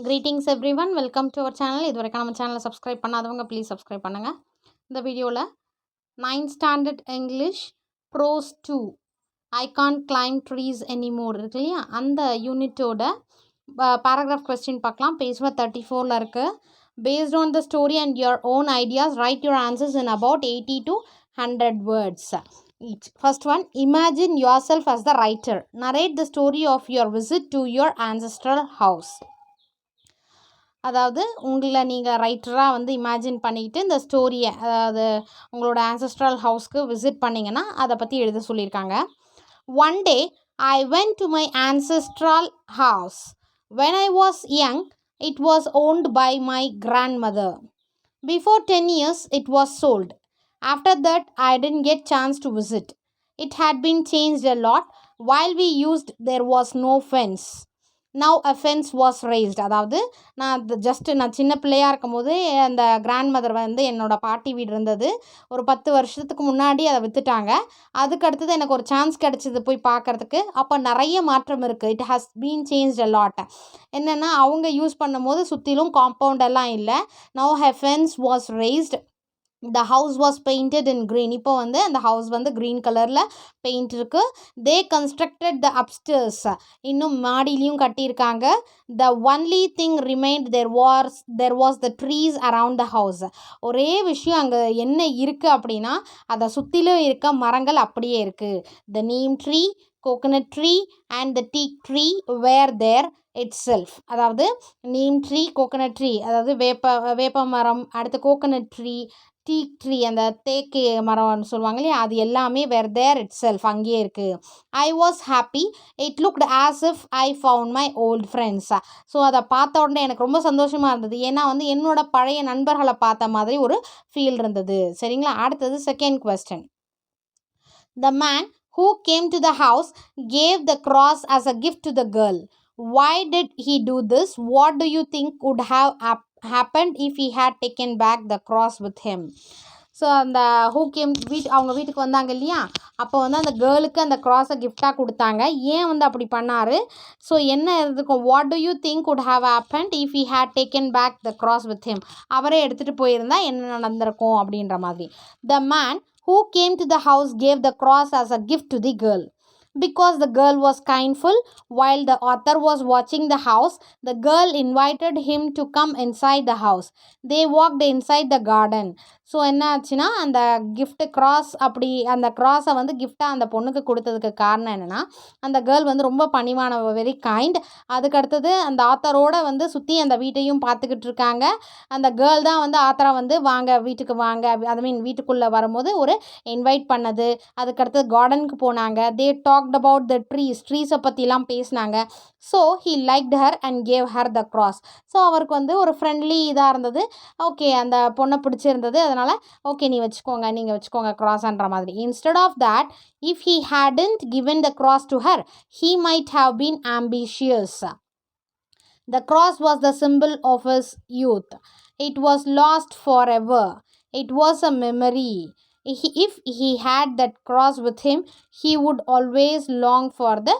Greetings everyone, welcome to our channel. இதுவரைக்கும் நம்ம சேனலை சப்ஸ்கிரைப் பண்ணாதவங்க ப்ளீஸ் சப்ஸ்கிரைப் பண்ணுங்கள். இந்த வீடியோவில் 9th standard English prose 2 I can't climb trees anymore இருக்கு இல்லையா, அந்த யூனிட்டோட பேராகிராஃப் கொஸ்டின் பார்க்கலாம். பேஜ் 34 இருக்குது. Based on the story and your own ideas, write your answers in about 80 to 100 words each. First one, imagine yourself as the writer. Narrate the story of your visit to your ancestral house. அதாவது உங்களை நீங்கள் ரைட்டராக வந்து imagine பண்ணிக்கிட்டு இந்த ஸ்டோரியை, அதாவது உங்களோட ancestral ஹவுஸ்க்கு visit பண்ணிங்கன்னா அதை பற்றி எழுத சொல்லியிருக்காங்க. One day I went to my ancestral house. When I was young it was owned by my grandmother. Before 10 years it was sold. After that I didn't get chance to visit. It had been changed a lot. While we used there was no fence. Now a fence was raised. அதாவது நான் சின்ன பிள்ளையாக இருக்கும் போது அந்த grand mother வந்து என்னோட பாட்டி வீடு இருந்தது. ஒரு 10 வருஷத்துக்கு முன்னாடி அதை விற்றுட்டாங்க. அதுக்கு அடுத்தது எனக்கு ஒரு சான்ஸ் கிடச்சிது போய் பார்க்குறதுக்கு. அப்போ நிறைய மாற்றம் இருக்குது. It has been changed a lot. என்னென்னா அவங்க யூஸ் பண்ணும் போது சுற்றிலும் காம்பவுண்ட் எல்லாம் இல்லை. Now a fence was raised. The house was painted in green. இப்போ வந்து அந்த ஹவுஸ் வந்து க்ரீன் கலரில் பெயிண்ட் இருக்குது. They constructed the upstairs. இன்னும் மாடியிலையும் கட்டியிருக்காங்க. The only thing remained there was the trees around the house. ஒரே விஷயம் அங்கே என்ன இருக்குது அப்படின்னா அதை சுற்றிலும் இருக்க மரங்கள் அப்படியே இருக்குது. The neem tree, coconut tree and the teak tree were there itself. அதாவது நீம் ட்ரீ, கோகனட் ட்ரீ, அதாவது வேப்ப மரம், அடுத்து கோகனட் ட்ரீ, டீக் ட்ரீ, அந்த தேக்கு மரம்னு சொல்லுவாங்க இல்லையா, அது எல்லாமே வேர் தேர் இட் செல்ஃப், அங்கேயே இருக்குது. I was happy. It looked as if I found my old friends. So அதை பார்த்த உடனே எனக்கு ரொம்ப சந்தோஷமாக இருந்தது. ஏன்னா வந்து என்னோட பழைய நண்பர்களை பார்த்த மாதிரி ஒரு ஃபீல் இருந்தது. சரிங்களா. அடுத்தது second question. The man who came to the house gave the cross as a gift to the girl. Why did he do this? What do you think would have happened if he had taken back the cross with him? So அந்த who came அவங்க வீட்டுக்கு வந்தாங்க இல்லையா, அப்போ வந்து அந்த கேர்ளுக்கு அந்த க்ராஸை கிஃப்டாக கொடுத்தாங்க. ஏன் வந்து அப்படி பண்ணார்? ஸோ என்ன இருக்கும்? What to you think would have happened if he had taken back the cross with him? அவரே எடுத்துகிட்டு போயிருந்தா என்ன நடந்திருக்கும் அப்படின்ற மாதிரி. The man who came to the house gave the cross as a gift to the girl. Because the girl was kindful, while the author was watching the house, the girl invited him to come inside the house. They walked inside the garden. So என்ன ஆச்சுன்னா அந்த gift cross, அப்படி அந்த க்ராஸை வந்து கிஃப்டாக அந்த பொண்ணுக்கு கொடுத்ததுக்கு காரணம் என்னென்னா அந்த கேர்ள் வந்து ரொம்ப பணிவான, வெரி கைண்ட். அதுக்கடுத்தது அந்த ஆத்தரோட வந்து சுற்றி அந்த வீட்டையும் பார்த்துக்கிட்டு இருக்காங்க. அந்த கேர்ள் தான் வந்து ஆத்தரை வந்து வாங்க வீட்டுக்கு வாங்க, ஐ மீன் வீட்டுக்குள்ளே வரும்போது ஒரு இன்வைட் பண்ணது. அதுக்கடுத்து கார்டனுக்கு போனாங்க. தே டாக்ட் அபவுட் த ட்ரீஸை பற்றிலாம் பேசினாங்க. So he liked her and gave her the cross. So அவருக்கு வந்து ஒரு ஃப்ரெண்ட்லி இதாக இருந்தது. ஓகே, அந்த பொண்ணை பிடிச்சிருந்தது. அதனால் ஓகே நீங்கள் வச்சுக்கோங்க க்ராஸ்ன்ற மாதிரி. Instead of that, if he hadn't given the cross to her, he might have been ambitious. The cross was the symbol of his youth. It was lost forever. It was a memory. If he had that cross with him, he would always long for the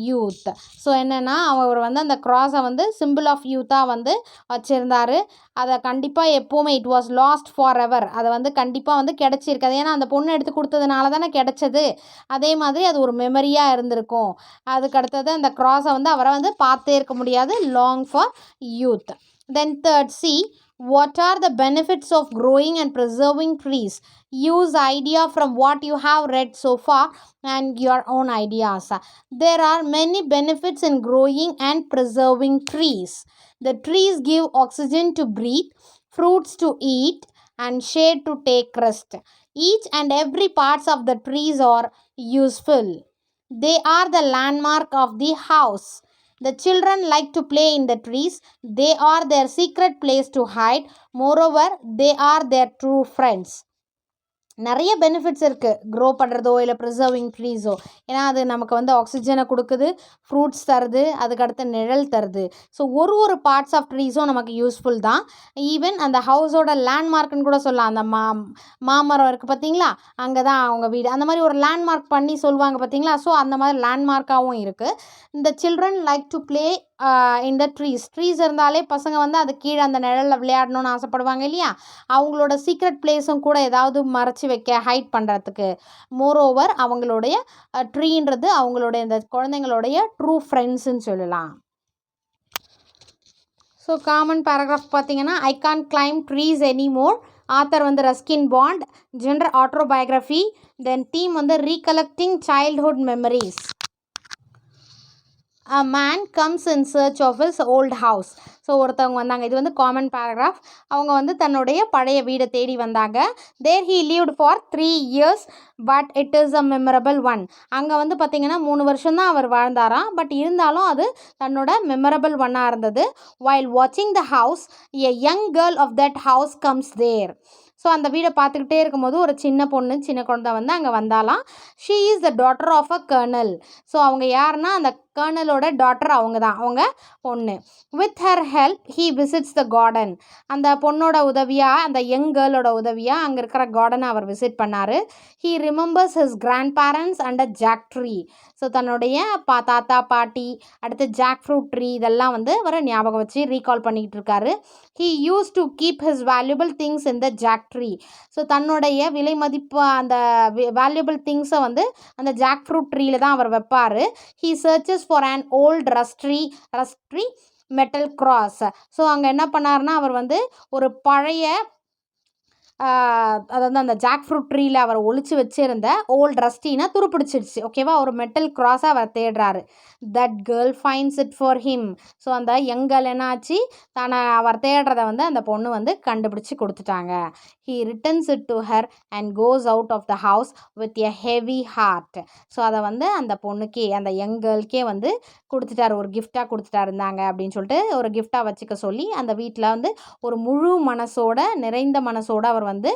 youth. So என்னென்னா அவர் வந்து அந்த க்ராஸை வந்து symbol of யூத்தாக வந்து வச்சுருந்தார். அதை கண்டிப்பாக எப்போவுமே it was last for ever, அதை வந்து கண்டிப்பாக வந்து கிடச்சிருக்காது. ஏன்னா அந்த பொண்ணு எடுத்து கொடுத்ததுனால தானே கிடச்சது. அதே மாதிரி அது ஒரு மெமரியாக இருந்திருக்கும். அதுக்கு அடுத்தது அந்த க்ராஸை வந்து அவரை வந்து பார்த்தே இருக்க முடியாது. Long for youth. Then third, see what are the benefits of growing and preserving trees. Use idea from what you have read so far and your own ideas. There are many benefits in growing and preserving trees. The trees give oxygen to breathe, fruits to eat, and shade to take rest. Each and every parts of the trees are useful. They are the landmark of the house. The children like to play in the trees. They are their secret place to hide. Moreover, they are their true friends. நிறைய benefits இருக்குது grow பண்ணுறதோ இல்லை preserving ட்ரீஸோ. ஏன்னா அது நமக்கு வந்து ஆக்சிஜனை கொடுக்குது, ஃப்ரூட்ஸ் தருது, அதுக்கடுத்து நிழல் தருது. ஸோ ஒரு பார்ட்ஸ் ஆஃப் ட்ரீஸும் நமக்கு யூஸ்ஃபுல் தான். ஈவன் அந்த ஹவுஸோட லேண்ட்மார்க்குன்னு கூட சொல்லலாம். அந்த மாமரம் இருக்குது பார்த்தீங்களா, அங்கே தான் அவங்க வீடு, அந்த மாதிரி ஒரு லேண்ட்மார்க் பண்ணி சொல்லுவாங்க பார்த்தீங்களா. ஸோ அந்த மாதிரி லேண்ட்மார்க்காகவும் இருக்குது. இந்த சில்ட்ரன் லைக் டு ப்ளே இந்த ட்ரீஸ் இருந்தாலே பசங்க வந்து அது கீழே அந்த நிழலில் விளையாடணும்னு ஆசைப்படுவாங்க இல்லையா, அவங்களோட சீக்ரெட் பிளேஸும் கூட ஏதாவது மறைச்சி வைக்க ஹைட் பண்ணுறதுக்கு. மோரோவர் அவங்களுடைய ட்ரீன்றது அவங்களுடைய இந்த குழந்தைங்களுடைய ட்ரூ ஃப்ரெண்ட்ஸுன்னு சொல்லலாம். ஸோ காமன் பேராகிராஃப் பார்த்தீங்கன்னா, I can climb trees anymore. Author வந்து Ruskin Bond. Genre autobiography. Then theme வந்து recollecting childhood memories. A man comes in search of his old house. So ஒருத்தவங்க வந்தாங்க, இது வந்து காமன் பேராகிராஃப். அவங்க வந்து தன்னுடைய பழைய வீடை தேடி வந்தாங்க. There he lived for 3 years but it is a memorable one. அங்கே வந்து பார்த்திங்கன்னா 3 வருஷம்தான் அவர் வாழ்ந்தாராம், பட் இருந்தாலும் அது தன்னோட மெமரபிள் ஒன்னாக இருந்தது. வைல் வாட்சிங் the house a young girl of that house comes there. So அந்த வீடை பார்த்துக்கிட்டே இருக்கும்போது ஒரு சின்ன குழந்தை வந்து அங்கே வந்தாலாம். She is the daughter of a colonel. So அவங்க யாருன்னா அந்த கர்னலோட டாட்டர், அவங்க பொண்ணு. With her help he visits the garden. அந்த பொண்ணோட உதவியாக, அந்த யங் கேர்ளோட உதவியாக அங்கே இருக்கிற கார்டனை அவர் விசிட் பண்ணார். He remembers his grandparents and a jack tree. So தன்னுடைய தாத்தா பாட்டி, அடுத்து ஜாக் ஃப்ரூட் ட்ரீ, இதெல்லாம் வந்து அவர் ஞாபகம் வச்சு ரீகால் பண்ணிக்கிட்டு இருக்காரு. He used to keep his valuable things in the jack tree. So தன்னுடைய விலை மதிப்பு அந்த வேல்யூபிள் திங்ஸை வந்து அந்த ஜாக் ஃப்ரூட் ட்ரீயில் தான் அவர் வைப்பார். He searches for an old rusty metal cross. So அங்கே என்ன பண்ணார்னா, அவர் வந்து ஒரு பழைய அதாவது அந்த ஜாக் ஃப்ரூட் ட்ரீயில் அவர் ஒளிச்சு வச்சுருந்த ஓல்ட் ரஸ்டினா துருப்பிடிச்சிடுச்சு, ஓகேவா, ஒரு மெட்டல் கிராஸாக அவர் தேடுறாரு. That girl finds it for him. So அந்த யங் கேர்ள் என்னாச்சு, அவர் தேடுறத வந்து அந்த பொண்ணு வந்து கண்டுபிடிச்சி கொடுத்துட்டாங்க. He returns it to her and goes out of the house with a heavy heart. So அதை வந்து அந்த பொண்ணுக்கே, அந்த யங் கேர்ள்கே வந்து கொடுத்துட்டார், ஒரு கிஃப்டாக கொடுத்துட்டாருந்தாங்க அப்படின்னு சொல்லிட்டு ஒரு கிஃப்டாக வச்சுக்க சொல்லி அந்த வீட்டில் வந்து ஒரு முழு மனசோட, நிறைந்த மனசோட அவர் வந்து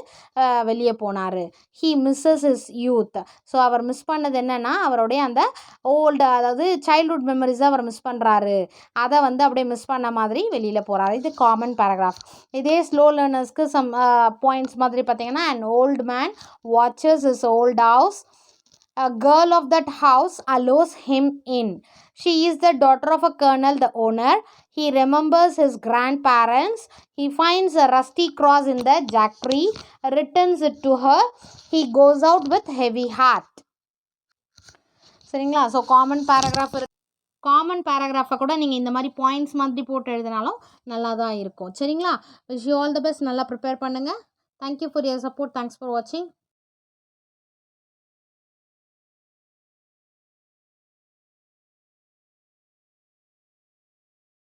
வெளியே போனார். He misses his youth. So அவர் மிஸ் பண்ணது என்னென்னா, அவருடைய அந்த ஓல்டு, அதாவது சைல்ட்ஹுட் மெமரிஸை அவர் மிஸ் பண்ணுறாரு. அதை வந்து அப்படியே மிஸ் பண்ண மாதிரி வெளியில் போகிறாரு. இது காமன் பேராகிராஃப். இதே ஸ்லோ லேர்னர்ஸ்க்கு சம் பாயிண்ட்ஸ் மாதிரி பார்த்தீங்கன்னா, an old man watches his old house. A girl of that house allows him in. She is the daughter of a colonel, the owner. He remembers his grandparents. He finds a rusty cross in the jack tree, returns it to her. He goes out with heavy heart. சரிங்களா? So common பேராகிராஃபை கூட நீங்கள் இந்த மாதிரி points மாதிரி போட்டு எழுதினாலும் நல்லா தான் இருக்கும். சரிங்களா? Wish you all the best. நல்லா ப்ரிப்பேர் பண்ணுங்கள். Thank you for your support. Thanks for வாட்சிங்.